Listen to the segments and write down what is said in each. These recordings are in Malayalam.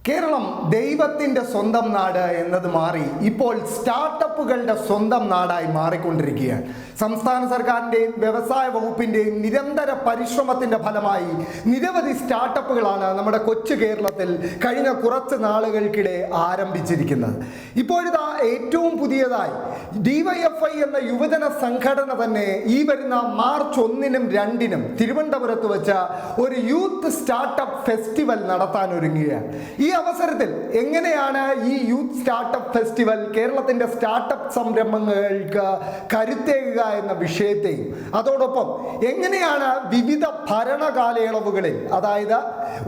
കേരളം ദൈവത്തിൻ്റെ സ്വന്തം നാട് എന്നത് മാറി ഇപ്പോൾ സ്റ്റാർട്ടപ്പുകളുടെ സ്വന്തം നാടായി മാറിക്കൊണ്ടിരിക്കുകയാണ്. സംസ്ഥാന സർക്കാരിൻ്റെയും വ്യവസായ വകുപ്പിൻ്റെയും നിരന്തര പരിശ്രമത്തിൻ്റെ ഫലമായി നിരവധി സ്റ്റാർട്ടപ്പുകളാണ് നമ്മുടെ കൊച്ചു കേരളത്തിൽ കഴിഞ്ഞ കുറച്ച് നാളുകൾക്കിടെ ആരംഭിച്ചിരിക്കുന്നത്. ഇപ്പോഴിതാ ഏറ്റവും പുതിയതായി DYFI എന്ന യുവജന സംഘടന തന്നെ ഈ വരുന്ന മാർച്ച് 1-നും 2-നും തിരുവനന്തപുരത്ത് വെച്ച ഒരു യൂത്ത് സ്റ്റാർട്ടപ്പ് ഫെസ്റ്റിവൽ നടത്താൻ ഒരുങ്ങുകയാണ്. ഈ അവസരത്തിൽ എങ്ങനെയാണ് ഈ യൂത്ത് സ്റ്റാർട്ടപ്പ് ഫെസ്റ്റിവൽ കേരളത്തിൻ്റെ സ്റ്റാർട്ടപ്പ് സംരംഭങ്ങൾക്ക് കരുത്തേകുക എന്ന വിഷയത്തെയും അതോടൊപ്പം എങ്ങനെയാണ് വിവിധ ഭരണകാലയളവുകളിൽ, അതായത്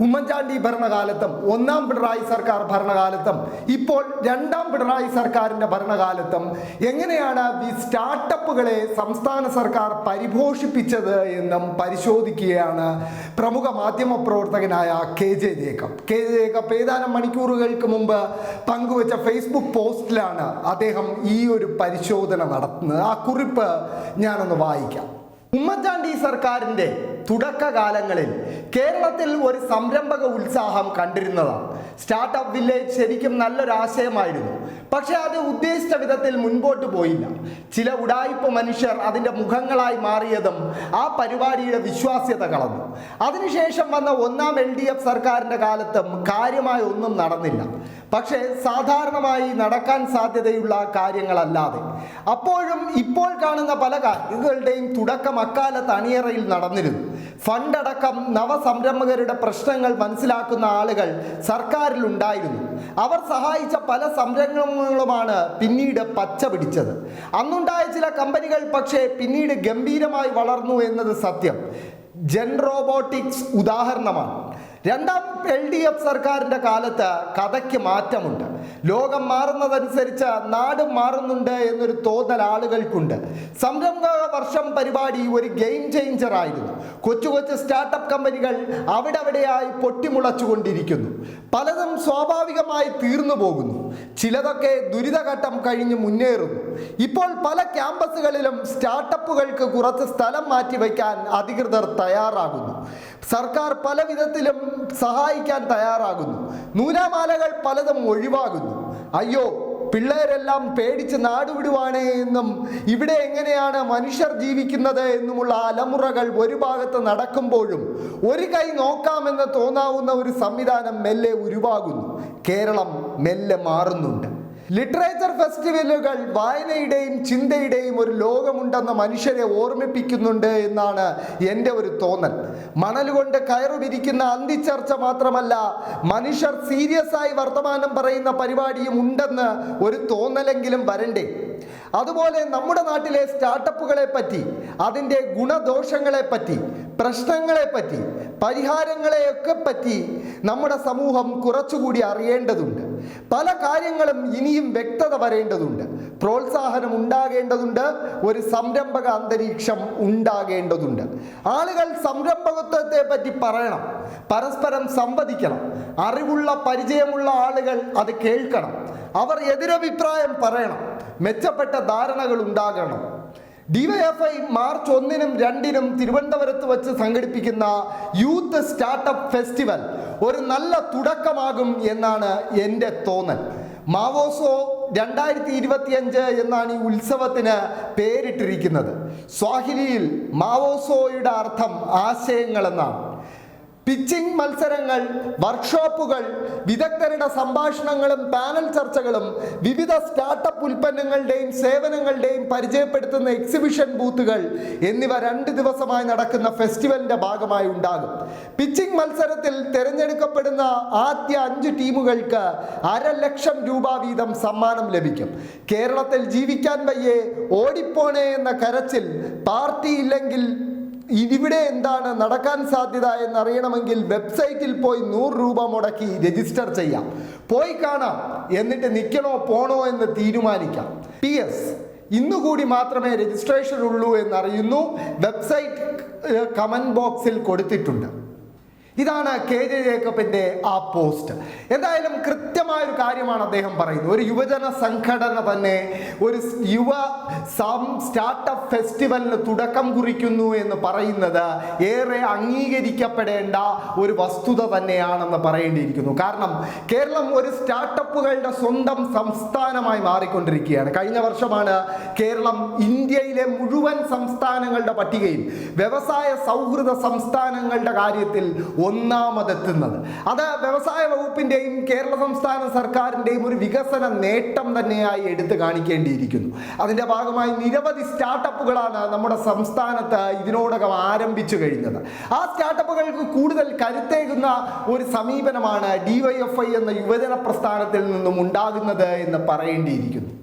ഉമ്മൻചാണ്ടി ഭരണകാലത്തും 1-ാം പിണറായി സർക്കാർ ഭരണകാലത്തും ഇപ്പോൾ 2-ാം പിണറായി സർക്കാരിൻ്റെ ഭരണകാലത്തും എങ്ങനെയാണ് ഈ സ്റ്റാർട്ടപ്പുകളെ സംസ്ഥാന സർക്കാർ പരിപോഷിപ്പിച്ചത് എന്നും പരിശോധിക്കുകയാണ് പ്രമുഖ മാധ്യമ പ്രവർത്തകനായ KJ ജേക്കബ്. ഏതാനും മണിക്കൂറുകൾക്ക് മുമ്പ് പങ്കുവച്ച ഫേസ്ബുക്ക് പോസ്റ്റിലാണ് അദ്ദേഹം ഈ ഒരു പരിശോധന നടത്തുന്നത്. ആ കുറിപ്പ് ഞാനൊന്ന് വായിക്കാം. ഉമ്മൻചാണ്ടി സർക്കാരിൻ്റെ തുടക്കകാലങ്ങളിൽ കേരളത്തിൽ ഒരു സംരംഭക ഉത്സാഹം കണ്ടിരുന്നതാണ്. സ്റ്റാർട്ടപ്പ് വില്ലേജ് ശരിക്കും നല്ലൊരാശയമായിരുന്നു. പക്ഷെ അത് ഉദ്ദേശിച്ച വിധത്തിൽ മുൻപോട്ട് പോയില്ല. ചില ഉഡായിപ്പ് മനുഷ്യർ അതിൻ്റെ മുഖങ്ങളായി മാറിയതും ആ പരിപാടിയുടെ വിശ്വാസ്യത കളഞ്ഞു. അതിനുശേഷം വന്ന 1-ാം LDF സർക്കാരിൻ്റെ കാലത്തും കാര്യമായി ഒന്നും നടന്നില്ല. പക്ഷേ സാധാരണമായി നടക്കാൻ സാധ്യതയുള്ള കാര്യങ്ങളല്ലാതെ അപ്പോഴും ഇപ്പോൾ കാണുന്ന പല കാര്യങ്ങളുടെയും തുടക്കം അക്കാലത്ത് അണിയറയിൽ നടന്നിരുന്നു. ഫണ്ടടക്കം നവസംരംഭകരുടെ പ്രശ്നങ്ങൾ മനസ്സിലാക്കുന്ന ആളുകൾ സർക്കാരിൽ ഉണ്ടായിരുന്നു. അവർ സഹായിച്ച പല സംരംഭങ്ങളുമാണ് പിന്നീട് പച്ച പിടിച്ചത്. അന്നുണ്ടായ ചില കമ്പനികൾ പക്ഷേ പിന്നീട് ഗംഭീരമായി വളർന്നു എന്നത് സത്യം. ജെൻ റോബോട്ടിക്സ് ഉദാഹരണമാണ്. 2-ാം LDF സർക്കാരിൻ്റെ കാലത്ത് കഥയ്ക്ക് മാറ്റമുണ്ട്. ലോകം മാറുന്നതനുസരിച്ച് നാടും മാറുന്നുണ്ട് എന്നൊരു തോന്നൽ ആളുകൾക്കുണ്ട്. സംരംഭക വർഷം പരിപാടി ഒരു ഗെയിം ചേഞ്ചർ ആയിരുന്നു. കൊച്ചു കൊച്ചു സ്റ്റാർട്ടപ്പ് കമ്പനികൾ അവിടെയായി പൊട്ടിമുളച്ചുകൊണ്ടിരിക്കുന്നു. പലതും സ്വാഭാവികമായി തീർന്നു പോകുന്നു. ചിലതൊക്കെ ദുരിതഘട്ടം കഴിഞ്ഞ് മുന്നേറുന്നു. ഇപ്പോൾ പല ക്യാമ്പസുകളിലും സ്റ്റാർട്ടപ്പുകൾക്ക് കുറച്ച് സ്ഥലം മാറ്റിവെക്കാൻ അധികൃതർ തയ്യാറാകുന്നു. സർക്കാർ പല വിധത്തിലും സഹായിക്കാൻ തയ്യാറാകുന്നു. നൂലാമാലകൾ പലതും ഒഴിവാകുന്നു. അയ്യോ, പിള്ളേരെല്ലാം പേടിച്ച് നാടുവിടുവാണേ എന്നും ഇവിടെ എങ്ങനെയാണ് മനുഷ്യർ ജീവിക്കുന്നത് എന്നുമുള്ള അലമുറകൾ ഒരു ഭാഗത്ത് നടക്കുമ്പോഴും ഒരു കൈ നോക്കാമെന്ന് തോന്നാവുന്ന ഒരു സംവിധാനം മെല്ലെ ഉരുവാകുന്നു. കേരളം മെല്ലെ മാറുന്നുണ്ട്. ലിറ്ററേച്ചർ ഫെസ്റ്റിവലുകൾ വായനയുടെയും ചിന്തയുടെയും ഒരു ലോകമുണ്ടെന്ന് മനുഷ്യരെ ഓർമ്മിപ്പിക്കുന്നുണ്ട് എന്നാണ് എൻ്റെ ഒരു തോന്നൽ. മണൽ കൊണ്ട് കയറു വിരിക്കുന്ന അന്തിച്ചർച്ച മാത്രമല്ല, മനുഷ്യർ സീരിയസ് ആയി വർത്തമാനം പറയുന്ന പരിപാടിയും ഉണ്ടെന്ന് ഒരു തോന്നലെങ്കിലും വരണ്ടേ? അതുപോലെ നമ്മുടെ നാട്ടിലെ സ്റ്റാർട്ടപ്പുകളെ പറ്റി, അതിൻ്റെ ഗുണദോഷങ്ങളെപ്പറ്റി, പ്രശ്നങ്ങളെപ്പറ്റി, പരിഹാരങ്ങളെയൊക്കെ പറ്റി നമ്മുടെ സമൂഹം കുറച്ചുകൂടി അറിയേണ്ടതുണ്ട്. പല കാര്യങ്ങളും ഇനിയും വ്യക്തത വരേണ്ടതുണ്ട്. പ്രോത്സാഹനം ഉണ്ടാകേണ്ടതുണ്ട്. ഒരു സംരംഭക അന്തരീക്ഷം ഉണ്ടാകേണ്ടതുണ്ട്. ആളുകൾ സംരംഭകത്വത്തെ പറ്റി പറയണം, പരസ്പരം സംവദിക്കണം. അറിവുള്ള പരിചയമുള്ള ആളുകൾ അത് കേൾക്കണം. അവർ എതിരഭിപ്രായം പറയണം. മെച്ചപ്പെട്ട ധാരണകൾ ഉണ്ടാകണം. DYFI മാർച്ച് 1-നും 2-നും തിരുവനന്തപുരത്ത് വെച്ച് സംഘടിപ്പിക്കുന്ന യൂത്ത് സ്റ്റാർട്ടപ്പ് ഫെസ്റ്റിവൽ ഒരു നല്ല തുടക്കമാകും എന്നാണ് എൻ്റെ തോന്നൽ. മാവോസോ 2025 എന്നാണ് ഈ ഉത്സവത്തിന് പേരിട്ടിരിക്കുന്നത്. സ്വാഹിലിയിൽ മാവോസോയുടെ അർത്ഥം ആശയങ്ങൾ എന്നാണ്. പിച്ചിങ് മത്സരങ്ങൾ, വർക്ക്ഷോപ്പുകൾ, വിദഗ്ധരുടെ സംഭാഷണങ്ങളും പാനൽ ചർച്ചകളും വിവിധ സ്റ്റാർട്ടപ്പ് ഉൽപ്പന്നങ്ങളുടെയും സേവനങ്ങളുടെയും പരിചയപ്പെടുത്തുന്ന എക്സിബിഷൻ ബൂത്തുകൾ എന്നിവ 2 ദിവസമായി നടക്കുന്ന ഫെസ്റ്റിവലിൻ്റെ ഭാഗമായി ഉണ്ടാകും. പിച്ചിങ് മത്സരത്തിൽ തിരഞ്ഞെടുക്കപ്പെടുന്ന ആദ്യ 5 ടീമുകൾക്ക് 500,000 രൂപ വീതം സമ്മാനം ലഭിക്കും. കേരളത്തിൽ ജീവിക്കാൻ വയ്യേ, ഓടിപ്പോണേ എന്ന കരച്ചിൽ, പാർട്ടി ഇല്ലെങ്കിൽ ഇവിടെ എന്താണ് നടക്കാൻ സാധ്യത എന്നറിയണമെങ്കിൽ വെബ്സൈറ്റിൽ പോയി 100 രൂപ മുടക്കി രജിസ്റ്റർ ചെയ്യാം. പോയി കാണാം. എന്നിട്ട് നിൽക്കണോ പോണോ എന്ന് തീരുമാനിക്കാം. PS, ഇന്നുകൂടി മാത്രമേ രജിസ്ട്രേഷൻ ഉള്ളൂ എന്നറിയുന്നു. വെബ്സൈറ്റ് കമൻറ്റ് ബോക്സിൽ കൊടുത്തിട്ടുണ്ട്. ഇതാണ് KJ ജേക്കബിന്റെ ആ പോസ്റ്റ്. എന്തായാലും കൃത്യമായൊരു കാര്യമാണ് അദ്ദേഹം പറയുന്നത്. ഒരു യുവജന സംഘടന തന്നെ ഒരു യുവ സ്റ്റാർട്ടപ്പ് ഫെസ്റ്റിവലിന് തുടക്കം കുറിക്കുന്നു എന്ന് പറയുന്നത് ഏറെ അംഗീകരിക്കപ്പെടേണ്ട ഒരു വസ്തുത തന്നെയാണെന്ന് പറയേണ്ടിയിരിക്കുന്നു. കാരണം കേരളം ഒരു സ്റ്റാർട്ടപ്പുകളുടെ സ്വന്തം സംസ്ഥാനമായി മാറിക്കൊണ്ടിരിക്കുകയാണ്. കഴിഞ്ഞ വർഷമാണ് കേരളം ഇന്ത്യയിലെ മുഴുവൻ സംസ്ഥാനങ്ങളുടെ പട്ടികയിൽ വ്യവസായ സൗഹൃദ സംസ്ഥാനങ്ങളുടെ കാര്യത്തിൽ ഒന്നാമതെത്തുന്നത്. അത് വ്യവസായ വകുപ്പിന്റെയും കേരള സംസ്ഥാന സർക്കാരിന്റെയും ഒരു വികസന നേട്ടം തന്നെയായി എടുത്തു കാണിക്കേണ്ടിയിരിക്കുന്നു. അതിന്റെ ഭാഗമായി നിരവധി സ്റ്റാർട്ടപ്പുകളാണ് നമ്മുടെ സംസ്ഥാനത്ത് ഇതിനോടകം ആരംഭിച്ചു കഴിഞ്ഞത്. ആ സ്റ്റാർട്ടപ്പുകൾക്ക് കൂടുതൽ കരുത്തേകുന്ന ഒരു സമീപനമാണ് DYFI എന്ന യുവജന പ്രസ്ഥാനത്തിൽ നിന്നും ഉണ്ടാകുന്നത് എന്ന് പറയേണ്ടിയിരിക്കുന്നു.